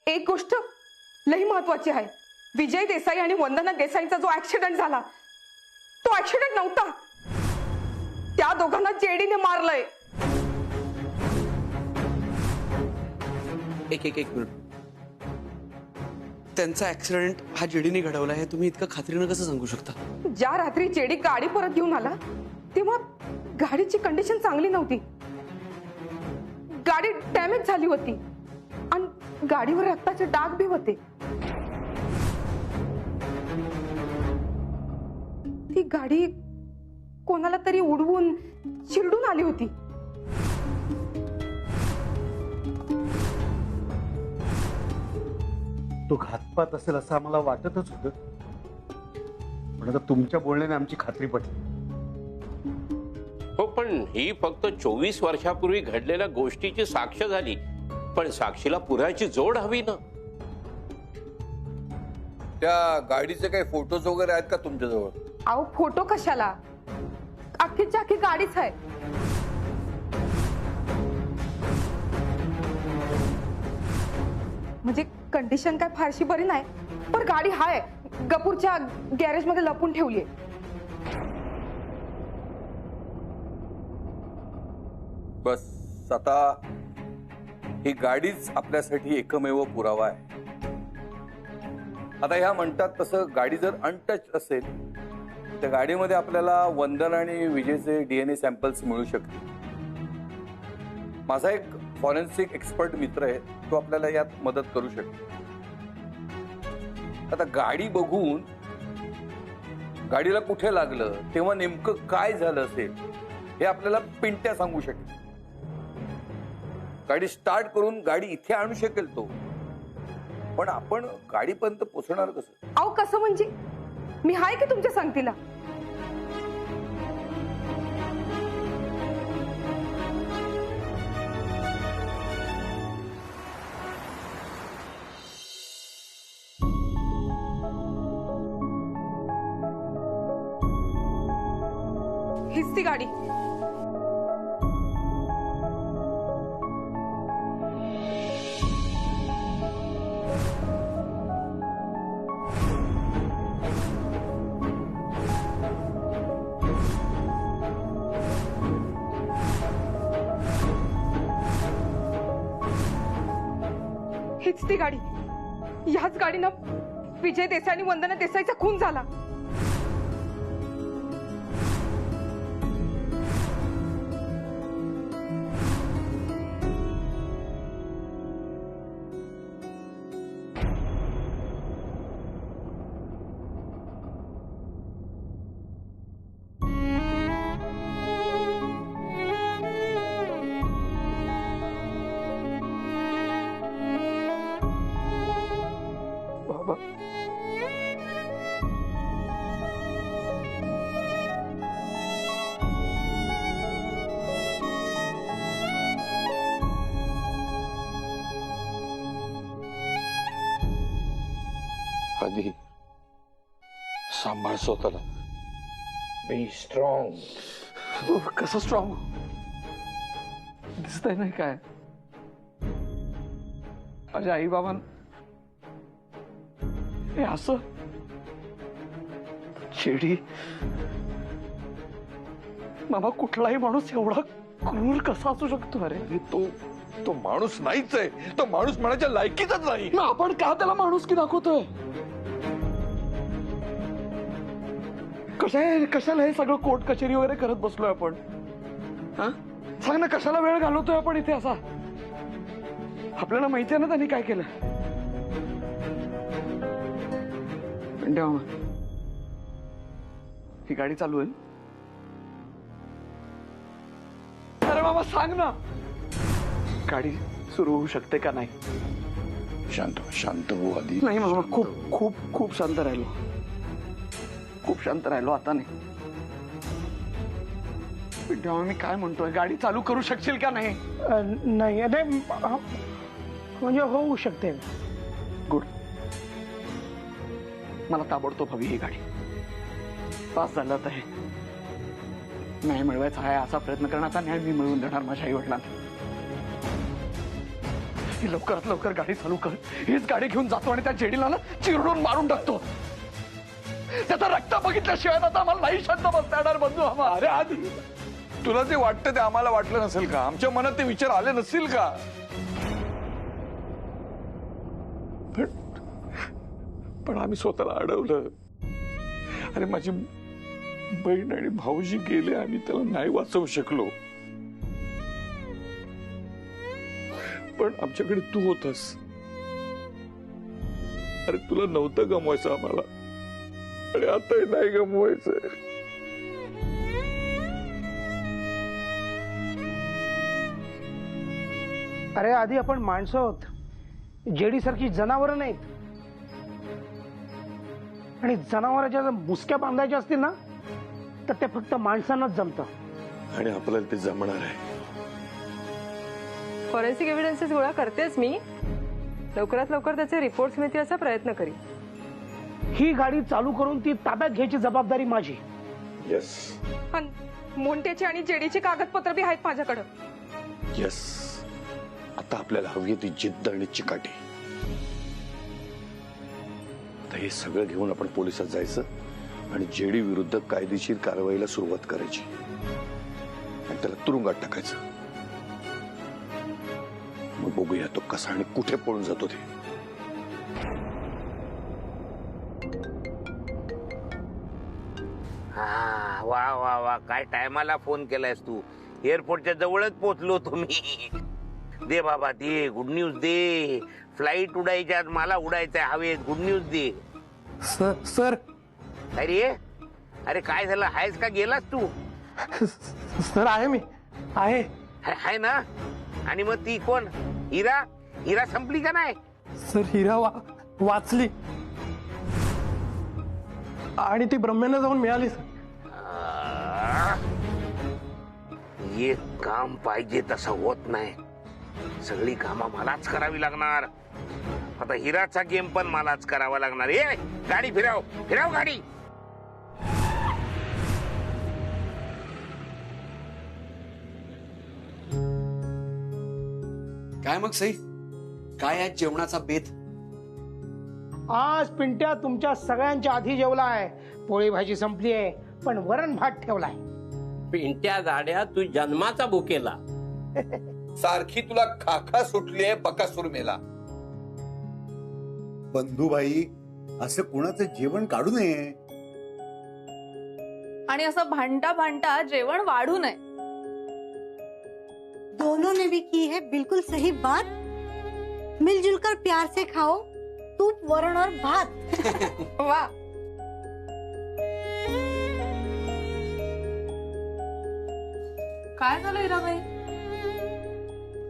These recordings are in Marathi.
एक गोष्ट लई महत्वाची आहे. विजय देसाई आणि वंदना देसाईंचा जो ऍक्सिडेंट झाला तो ऍक्सिडेंट नव्हता. त्या दोघांना जेडीने मारलंय. एक मिनिट. त्यांचा ऍक्सिडेंट हा जेडीने घडवला आहे तुम्ही इतकं खात्रीनं कसं सांगू शकता? ज्या रात्री जेडी गाडी परत घेऊन आला तेव्हा गाडीची कंडिशन चांगली नव्हती. गाडी डॅमेज झाली होती आणि गाडीवर रक्ताचे डाग भी होते. ती गाडी कोणाला तरी उडवून चिरडून आली होती. तो घातपात असेल असं आम्हाला वाटतच होतं, पण आता तुमच्या बोलण्याने आमची खात्री पटली. हो, पण ही फक्त 24 वर्षापूर्वी घडलेल्या गोष्टीची साक्ष झाली, पण साक्षीला पुराची जोड हवी ना. त्या गाडीचे काही फोटोज वगैरे आहेत का तुमच्याजवळ? अहो फोटो कशाला, अख्खीच्या अख्खी गाडीच आहे. म्हणजे कंडिशन काय फारशी बरी नाही, पण गाडी हाय गपूरच्या गॅरेज मध्ये लपून ठेवलीये. बस आता ही गाडीच आपल्यासाठी एकमेव पुरावा आहे. आता ह्या म्हणतात तसं गाडी जर अनटच असेल त्या गाडीमध्ये आपल्याला वंदन आणि विजयचे DNA सॅम्पल्स मिळू शकतील. माझा एक फॉरेन्सिक एक्सपर्ट मित्र आहे, तो आपल्याला यात मदत करू शकतो. आता गाडी बघून गाडीला कुठे लागलं तेव्हा नेमकं काय झालं असेल हे आपल्याला पिंट्या सांगू शकेल. गाडी स्टार्ट करून गाडी इथे आणू शकेल तो, पण आपण गाडीपर्यंत पोहोचणार कसं? अहो कसं म्हणजे, मी हाय की तुमच्या संगतीला. हीच ती गाडी. हीच ती गाडी. याच गाडीनं विजय देसाई आणि वंदना देसाईचा खून झाला. आधी सांभाळ स्वतःला. Be strong. कसं स्ट्रॉंग दिसतंय नाही काय? माझ्या आई बाबां हे असं शेडी मामा, कुठलाही माणूस एवढा क्रूर कसा असू शकतो? अरे तो माणूस नाहीच आहे, तो माणूस म्हणायच्या लायकीचाच नाही. आपण का त्याला माणूस की दाखवतोय? कशाला हे सगळं कोर्ट कचेरी वगैरे करत बसलोय आपण? हा सांग ना, कशाला वेळ घालवतोय आपण इथे असा? आपल्याला माहिती आहे ना त्यांनी काय केलं. ही गाडी चालू आहे. अरे मामा सांग ना, गाडी सुरू होऊ शकते का नाही? शांत हो आधी. नाही मामा, खूप खूप खूप शांत राहिलो, खूप शांत राहिलो. आता नाही. तेव्हा मी काय म्हणतोय, गाडी चालू करू शकशील का नाही? नाही म्हणजे होऊ शकते. गुड. मला ताबडतोब हवी ही गाडी. पास झालं तर हे न्याय मिळवायचा आहे असा प्रयत्न करण्याचा न्याय मी मिळवून देणार माझ्या आई वडिलांना. आधी लवकरात लवकर गाडी चालू कर. हीच गाडी घेऊन जातो आणि त्या जेडीला ना चिरडून मारून टाकतो. त्याचा रक्त बघितल्याशिवाय आता आम्हाला नाही शांत बसता येणार बंधू. अरे आधी तुला जे वाटतं ते आम्हाला वाटलं नसेल का? आमच्या मनात ते विचार आले नसतील का? पण आम्ही स्वतःला अडवलं. अरे माझी बहीण आणि भाऊजी गेले, आम्ही त्याला नाही वाचवू शकलो. पण आमच्याकडे तू होतास. अरे तुला नव्हतं गमवायचं आम्हाला, आणि आताही नाही गमवायचं. अरे आधी आपण माणसं आहोत, जेडी सारखी जनावरं नाहीत. आणि जनावरांच्या जर मुसक्या बांधायच्या असतील ना तर ते फक्त माणसांनाच जमतं. आणि आपल्याला ते जमणार आहे. फॉरेन्सिक एव्हिडन्सेस गोळा करतेच मी. लवकरात लवकर त्याचे रिपोर्ट्स मिळतील असा प्रयत्न करीन. ही गाडी चालू करून ती ताब्यात घ्यायची जबाबदारी माझी. येस पण मोंटेची आणि जेडीची कागदपत्र बी आहेत माझ्याकडं. येस. आता आपल्याला हवी ती जिद्द आणि चिकाटी. आता हे सगळं घेऊन आपण पोलिसात जायचं आणि जेडी विरुद्ध कायदेशीर कारवाईला सुरुवात करायची आणि त्याला तुरुंगात टाकायचं. मग बघूया तो कसा आणि कुठे पळून जातो ते. हा, वा वा वा, काय टायमाला फोन केलायस तू. एअरपोर्टच्या जवळच पोहोचलो तुम्ही. दे बाबा दे, गुड न्यूज दे. फ्लाईट उडायच्या आज मला उडायचंय हवेत. गुड न्यूज दे. सर अरे अरे काय झालं? आहेस का गेलास तू? सर आहे मी आहे. हाय ना? आणि मग ती कोण? हिरा? हिरा संपली का नाही? सर हिरा वाचली आणि ती ब्रह्मेंना जाऊन मिळाली. एक काम पाहिजे तसं होत नाही. सगळी कामं मलाच करावी लागणार. आता हिराचा गेम पण मलाच करावा लागणार. ए गाडी फिराव, फिराव गाडी. काय मग सई, काय आहे जेवणाचा बेत? आज पिंट्या तुमच्या सगळ्यांच्या आधी जेवला आहे. पोळी भाजी संपली आहे पण वरण भात ठेवलाय. पिंट्या गाड्या तू जन्माचा भुकेला. सारखी तुला खाखा सुटली आहे बकासूर मेला. बंधूबाई, असं कुणाचं जेवण काढू नये. आणि असं भांडता भांडता जेवण वाढू नये. दोनों ने भी की है बिल्कुल सही बात. मिलजुल कर प्यार से खाओ तूप वरण और भात. वा. काय झालं हिराबाई?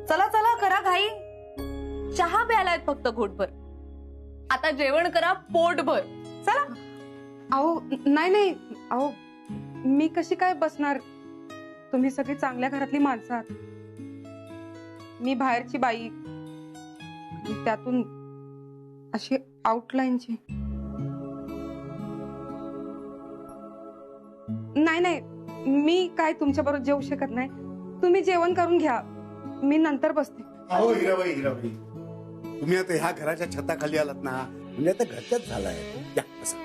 चला चला करा घाई. चहा प्यायलाय फक्त घोटभर. आता जेवण करा पोटभर. चला. अहो नाही नाही, अहो मी कशी काय बसणार? तुम्ही सगळी चांगल्या घरातली माणसं आहात. मी बाहेरची बाई, त्यातून अशी आउटलाईनची. नाही नाही, मी काय तुमच्या बरोबर जेवू शकत नाही. तुम्ही जेवण करून घ्या, मी नंतर बसते. अहो हिराबाई, हिराबाई, तुम्ही आता ह्या घराच्या छताखाली आलात ना, म्हणजे आता घरच्याच झालाय. या बसा.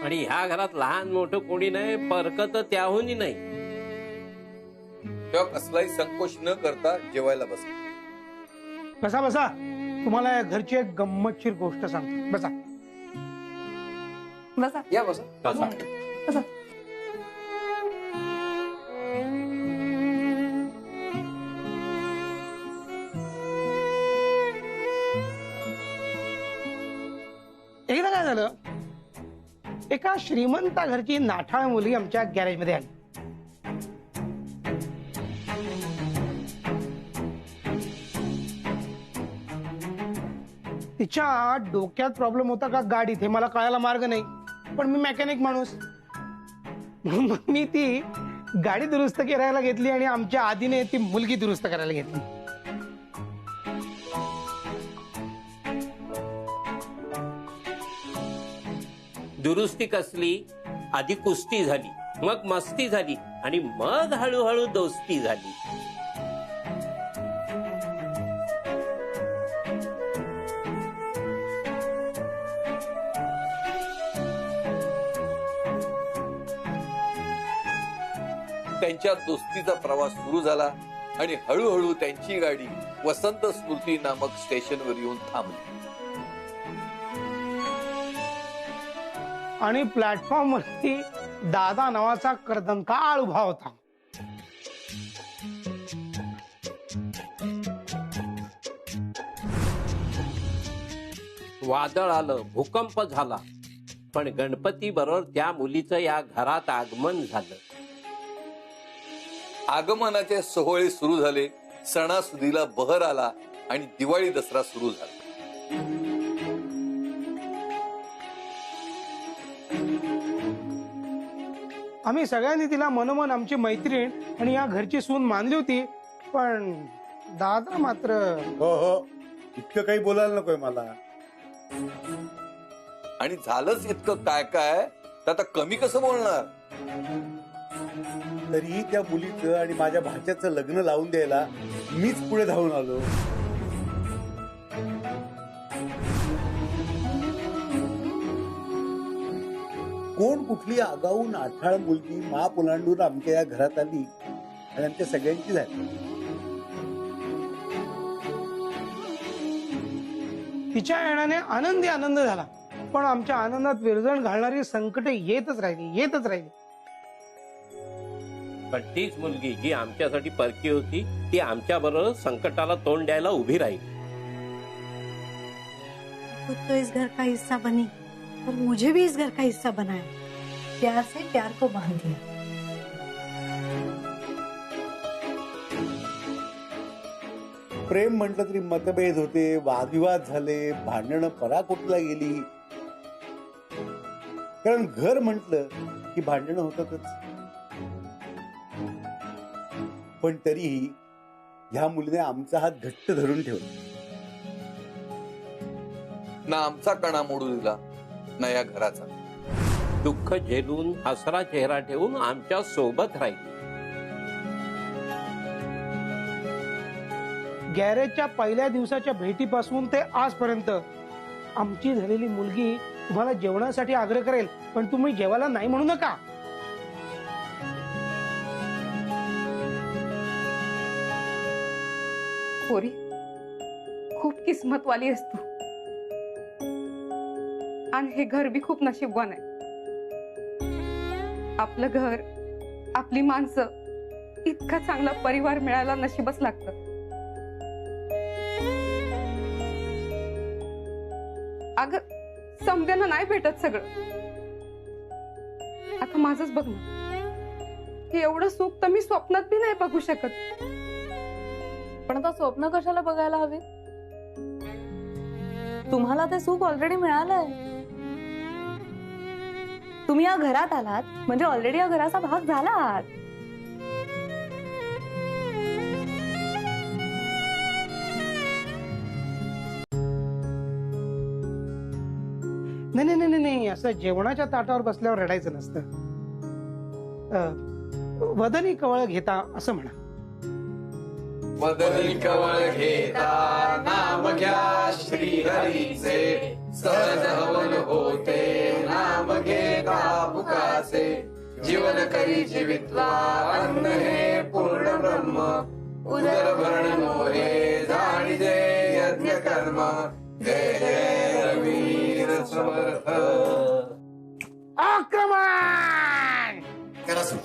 आणि ह्या घरात लहान मोठं कोणी नाही, परकत त्याहूनही नाही. तेव्हा कसलाही संकोच न करता जेवायला बस. बसा बसा. तुम्हाला या घरची एक गंमतशीर गोष्ट सांगतो. बसा बसा. या बसा. बसा. एकदा काय झालं, एका श्रीमंता घरची नाठाळ मुलगी आमच्या गॅरेजमध्ये आली. तिच्या डोक्यात प्रॉब्लेम होता का गाडीत हे मला कळायला मार्ग नाही. पण मी मेकॅनिक माणूस, मग मी ती गाडी दुरुस्त करायला घेतली आणि आमच्या आधीने ती मुलगी दुरुस्त करायला घेतली. दुरुस्ती कसली? आधी कुस्ती झाली, मग मस्ती झाली आणि मग हळूहळू दोस्ती झाली. त्यांच्या दोस्तीचा प्रवास सुरू झाला आणि हळूहळू त्यांची गाडी वसंत स्मृती नामक स्टेशनवर येऊन थांबली. आणि प्लॅटफॉर्म वरती दादा नावाचा कर्दनकाळ उभा होता. वादळ आलं, भूकंप झाला, पण गणपती बरोबर त्या मुलीचं या घरात आगमन झालं. आगमनाचे सोहळे सुरू झाले, सणासुदीला बहर आला आणि दिवाळी दसरा सुरू झाला. आम्ही सगळ्यांनी तिला मनोमन आमची मैत्रीण आणि या घरची सून मानली होती, पण दादा मात्र हो हो, इतकं काही बोलायला नकोय मला. आणि झालंच इतकं काय काय तर आता कमी कसं बोलणार. तरीही त्या मुलीचं आणि माझ्या भाच्याचं लग्न लावून द्यायला मीच पुढे धावून आलो. कोण कुठली आगाऊ नाठाळ मुलगी माप ओलांडून आमच्या या घरात आली आणि आमच्या सगळ्यांची झाली. तिच्या येण्याने आनंदी आनंद झाला, पण आमच्या आनंदात विरजण घालणारी संकटे येतच राहिली. पण तीच मुलगी जी आमच्यासाठी परकी होती ती आमच्या बरोबर संकटाला तोंड द्यायला उभी राहील. खुद तो इस घर का हिस्सा बनी और मुझे भी इस घर का हिस्सा बनाया. प्यार से प्यार को बांध दिया. प्रेम म्हटलं तरी मतभेद होते, वादविवाद झाले, भांडणं पराकोटीला गेली. कारण घर म्हटलं की भांडणं होतातच. पण तरीही ह्या मुलीने आमचा हात घट्ट धरून ठेवला. ना आमचा कणा मोडू दिला ना या घराचा. दुःख झेलून हसरा चेहरा ठेवून आमच्या सोबत राहील. गॅरेजच्या पहिल्या दिवसाच्या भेटीपासून ते आजपर्यंत आमची झालेली मुलगी तुम्हाला जेवणासाठी आग्रह करेल, पण तुम्ही जेवायला नाही म्हणू नका. पोरी, खूप किस्मतवाली आहेस तू, आणि हे घर बी खूप नशीबवान आहे. आपलं घर, आपली माणसं, इतका चांगला परिवार मिळायला नशीबच लागतं. अगं, समद्यानं नाही भेटत सगळं. आता माझंच बघ ना, हे एवढं सुख तर मी स्वप्नात बी नाही बघू शकत. पण आता स्वप्न कशाला बघायला हवे? तुम्हाला ते सुख ऑलरेडी मिळालंय. तुम्ही या घरात आलात म्हणजे ऑलरेडी या घराचा भाग झाला आहात. नाही, असं जेवणाच्या ताटावर बसल्यावर रडायचं नसतं. वदनी कवळ घेता असं म्हणा. वदनी कवळ घेता नाम घ्या श्री हरीचे, सहज हवन होते नाम घेता पुकासे. जीवन करी जीवित्वा अन्न हे पूर्ण ब्रह्म, उदर भरण मोहे जाणीजे यज्ञ कर्म. जय जय रवीर समर्थ. आक्रमण करा सुरू.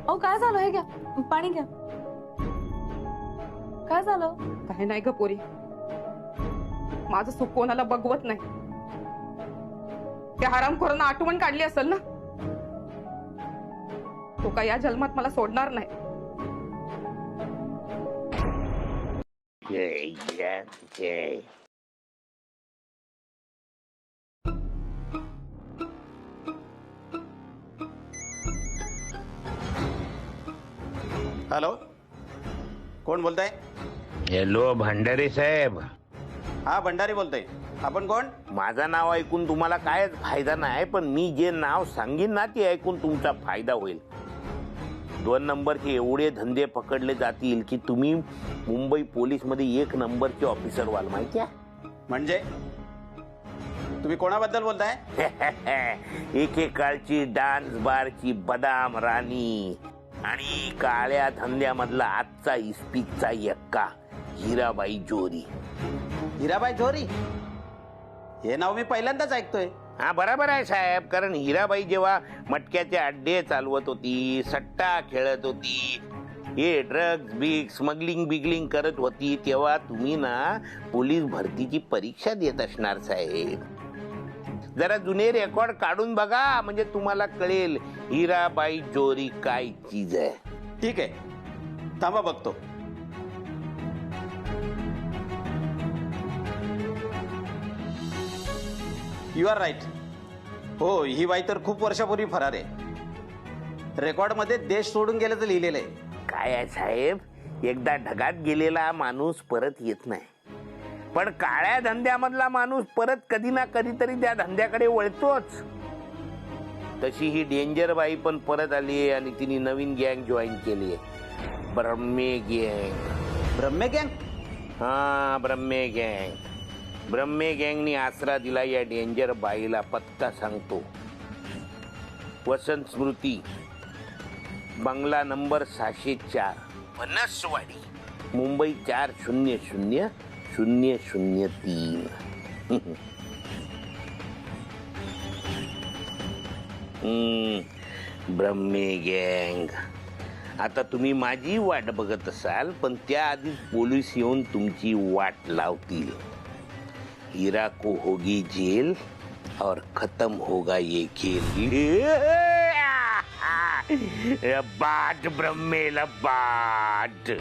अहो काय झालं? हे घ्या, पाणी घ्या. काय झालं? काय नाही ग पोरी, माझं सुख कोणाला बघवत नाही. त्या हरामखोरांना आठवण काढली असेल ना, तो काय या जन्मात मला सोडणार नाही. जय जय जय. हॅलो, कोण बोलताय? हॅलो भंडारी साहेब. हा, भंडारी बोलतोय. आपण कोण? माझं नाव ऐकून तुम्हाला कायच फायदा नाही, पण मी जे नाव सांगीन ना ते ऐकून तुमचा फायदा होईल. 2 नंबरचे एवढे धंदे पकडले जातील की तुम्ही मुंबई पोलीस मध्ये 1 नंबरचे ऑफिसर व्हाल. माहिती आहे? म्हणजे तुम्ही कोणाबद्दल बोलताय? एकेकाळची डान्स बारची बदाम राणी आणि काळ्या धंद्यामधला आजचा इस्पिकचा यक्का हिराबाई जोरी. हिराबाई जोरी हे नाव मी पहिल्यांदाच ऐकतोय. हा बरोबर आहे साहेब, कारण हिराबाई जेव्हा मटक्याचे अड्डे चालवत होती, सट्टा खेळत होती, हे ड्रग्ज बिग स्मगलिंग बिगलिंग करत होती, तेव्हा तुम्ही ना पोलीस भरतीची परीक्षा देत असणार साहेब. जरा जुने रेकॉर्ड काढून बघा, म्हणजे तुम्हाला कळेल हिराबाई जोरी काय चीज आहे. ठीक आहे, थांबा बघतो. You are right. हो, ही बाई तर खूप वर्षापूर्वी फरार आहे. रेकॉर्ड मध्ये देश सोडून गेल्याचं लिहिलेलं आहे. काय आहे साहेब, एकदा ढगात गेलेला माणूस परत येत नाही, पण काळ्या धंद्यामधला माणूस परत कधी ना कधीतरी त्या धंद्याकडे वळतोच. तशी ही डेंजर बाई पण परत आली आणि तिने नवीन गँग जॉईन केली, ब्रह्मे गँग. ब्रह्मे गँग? हा, ब्रह्मे गँग. ब्रह्मे गँगनी आसरा दिला या डेंजर बाईला. पत्ता सांगतो, वसंत स्मृती, बंगला नंबर 604, फणसवाडी, मुंबई 400003. ब्रह्मे गँग. आता तुम्ही माझी वाट बघत असाल, पण त्याआधीच पोलीस येऊन तुमची वाट लावतील. हीरा को होगी जेल और खत्म होगा ये खेल. लबाड ब्रह्मे लबाड.